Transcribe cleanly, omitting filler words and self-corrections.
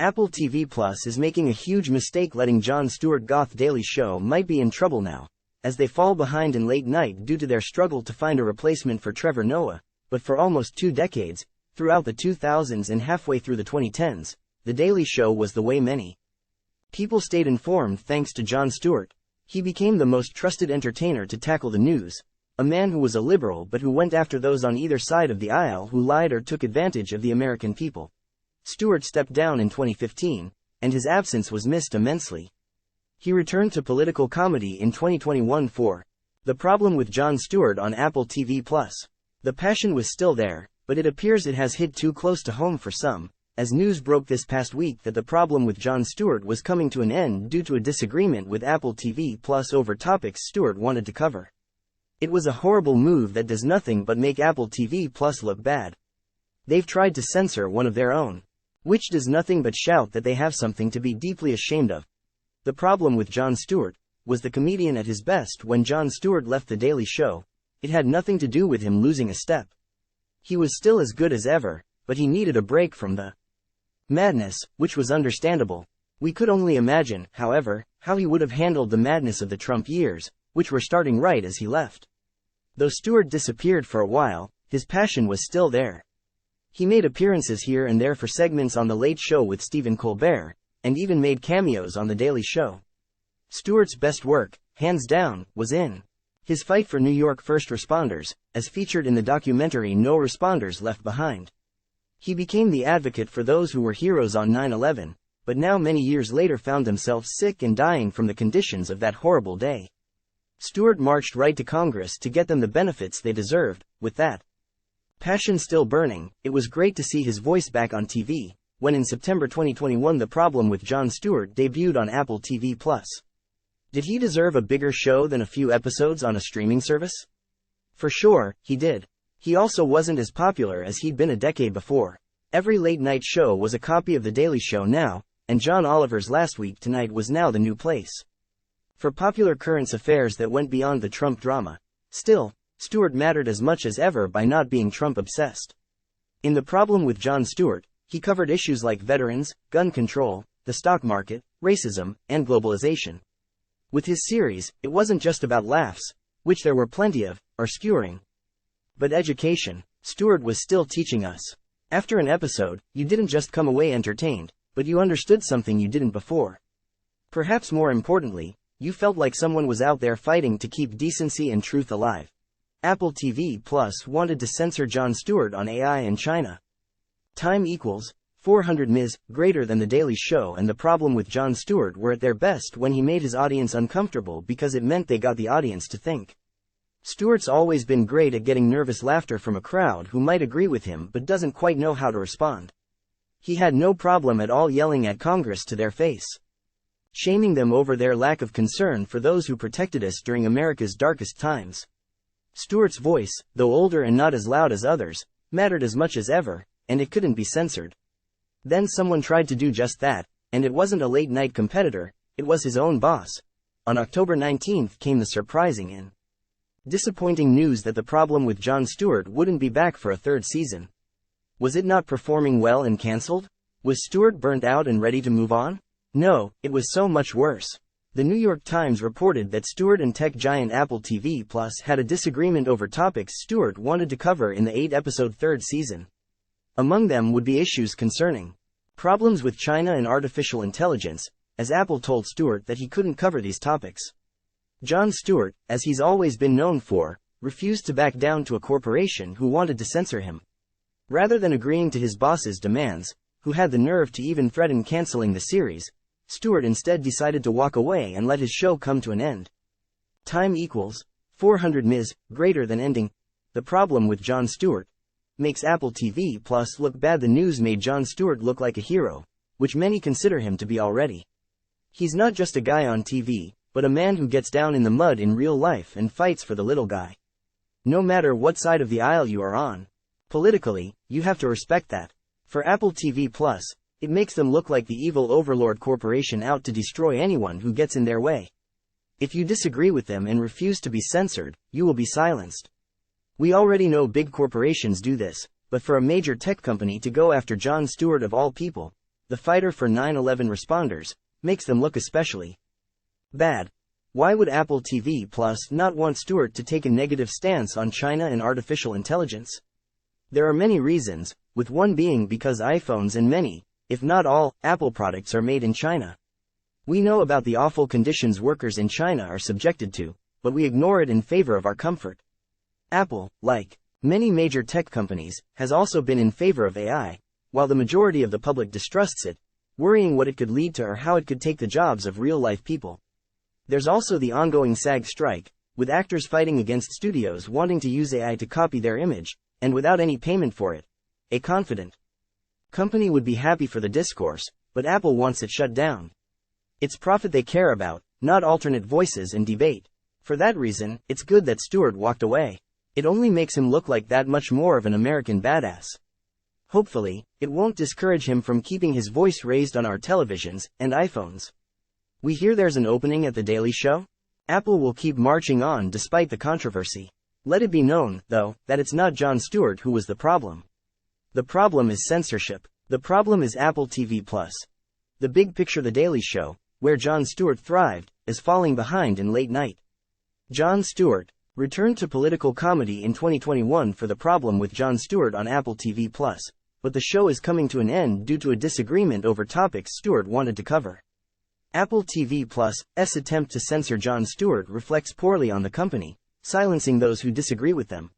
Apple TV Plus is making a huge mistake letting Jon Stewart Goth Daily Show might be in trouble now, as they fall behind in late night due to their struggle to find a replacement for Trevor Noah, but for almost 2 decades, throughout the 2000s and halfway through the 2010s, The Daily Show was the way many people stayed informed thanks to Jon Stewart. He became the most trusted entertainer to tackle the news, a man who was a liberal but who went after those on either side of the aisle who lied or took advantage of the American people. Stewart stepped down in 2015, and his absence was missed immensely. He returned to political comedy in 2021 for The Problem with Jon Stewart on Apple TV+. The passion was still there, but it appears it has hit too close to home for some, as news broke this past week that The Problem with Jon Stewart was coming to an end due to a disagreement with Apple TV+ over topics Stewart wanted to cover. It was a horrible move that does nothing but make Apple TV+ look bad. They've tried to censor one of their own, which does nothing but shout that they have something to be deeply ashamed of. The problem with Jon Stewart was the comedian at his best when Jon Stewart left The Daily Show. It had nothing to do with him losing a step. He was still as good as ever, but he needed a break from the madness, which was understandable. We could only imagine, however, how he would have handled the madness of the Trump years, which were starting right as he left. Though Stewart disappeared for a while, his passion was still there. He made appearances here and there for segments on The Late Show with Stephen Colbert, and even made cameos on The Daily Show. Stewart's best work, hands down, was in his fight for New York first responders, as featured in the documentary No Responders Left Behind. He became the advocate for those who were heroes on 9/11, but now many years later found themselves sick and dying from the conditions of that horrible day. Stewart marched right to Congress to get them the benefits they deserved. With that passion still burning, it was great to see his voice back on TV, when in September 2021 The Problem with Jon Stewart debuted on Apple TV+. Did he deserve a bigger show than a few episodes on a streaming service? For sure, he did. He also wasn't as popular as he'd been a decade before. Every late-night show was a copy of The Daily Show now, and John Oliver's Last Week Tonight was now the new place for popular current affairs that went beyond the Trump drama. Still, Stewart mattered as much as ever by not being Trump-obsessed. In The Problem with Jon Stewart, he covered issues like veterans, gun control, the stock market, racism, and globalization. With his series, it wasn't just about laughs, which there were plenty of, or skewering, but education. Stewart was still teaching us. After an episode, you didn't just come away entertained, but you understood something you didn't before. Perhaps more importantly, you felt like someone was out there fighting to keep decency and truth alive. Apple TV Plus wanted to censor Jon Stewart on AI in China. Time equals 400 Ms. greater than The Daily Show and The Problem with Jon Stewart were at their best when he made his audience uncomfortable because it meant they got the audience to think. Stewart's always been great at getting nervous laughter from a crowd who might agree with him but doesn't quite know how to respond. He had no problem at all yelling at Congress to their face, shaming them over their lack of concern for those who protected us during America's darkest times. Stewart's voice, though older and not as loud as others, mattered as much as ever, and it couldn't be censored. Then someone tried to do just that, and it wasn't a late-night competitor, it was his own boss. On October 19th came the surprising and disappointing news that The Problem with Jon Stewart wouldn't be back for a 3rd season. Was it not performing well and cancelled? Was Stewart burnt out and ready to move on? No, it was so much worse. The New York Times reported that Stewart and tech giant Apple TV Plus had a disagreement over topics Stewart wanted to cover in the 8-episode 3rd season. Among them would be issues concerning problems with China and artificial intelligence, as Apple told Stewart that he couldn't cover these topics. Jon Stewart, as he's always been known for, refused to back down to a corporation who wanted to censor him. Rather than agreeing to his boss's demands, who had the nerve to even threaten canceling the series, Stewart instead decided to walk away and let his show come to an end. Time equals 400 Ms. greater than ending. The Problem with Jon Stewart makes Apple TV Plus look bad. The news made Jon Stewart look like a hero, which many consider him to be already. He's not just a guy on TV, but a man who gets down in the mud in real life and fights for the little guy. No matter what side of the aisle you are on, politically, you have to respect that. For Apple TV Plus, it makes them look like the evil overlord corporation out to destroy anyone who gets in their way. If you disagree with them and refuse to be censored, you will be silenced. We already know big corporations do this, but for a major tech company to go after Jon Stewart of all people, the fighter for 9/11 responders, makes them look especially bad. Why would Apple TV Plus not want Stewart to take a negative stance on China and artificial intelligence? There are many reasons, with one being because iPhones and many, if not all, Apple products are made in China. We know about the awful conditions workers in China are subjected to, but we ignore it in favor of our comfort. Apple, like many major tech companies, has also been in favor of AI, while the majority of the public distrusts it, worrying what it could lead to or how it could take the jobs of real-life people. There's also the ongoing SAG strike, with actors fighting against studios wanting to use AI to copy their image, and without any payment for it. A confident company would be happy for the discourse, but Apple wants it shut down. It's profit they care about, not alternate voices and debate. For that reason, it's good that Stewart walked away. It only makes him look like that much more of an American badass. Hopefully, it won't discourage him from keeping his voice raised on our televisions and iPhones. We hear there's an opening at The Daily Show? Apple will keep marching on despite the controversy. Let it be known, though, that it's not Jon Stewart who was the problem. The problem is censorship. The problem is Apple TV Plus. The big picture The Daily Show, where Jon Stewart thrived, is falling behind in late night. Jon Stewart returned to political comedy in 2021 for The Problem with Jon Stewart on Apple TV Plus, but the show is coming to an end due to a disagreement over topics Stewart wanted to cover. Apple TV Plus' attempt to censor Jon Stewart reflects poorly on the company, silencing those who disagree with them.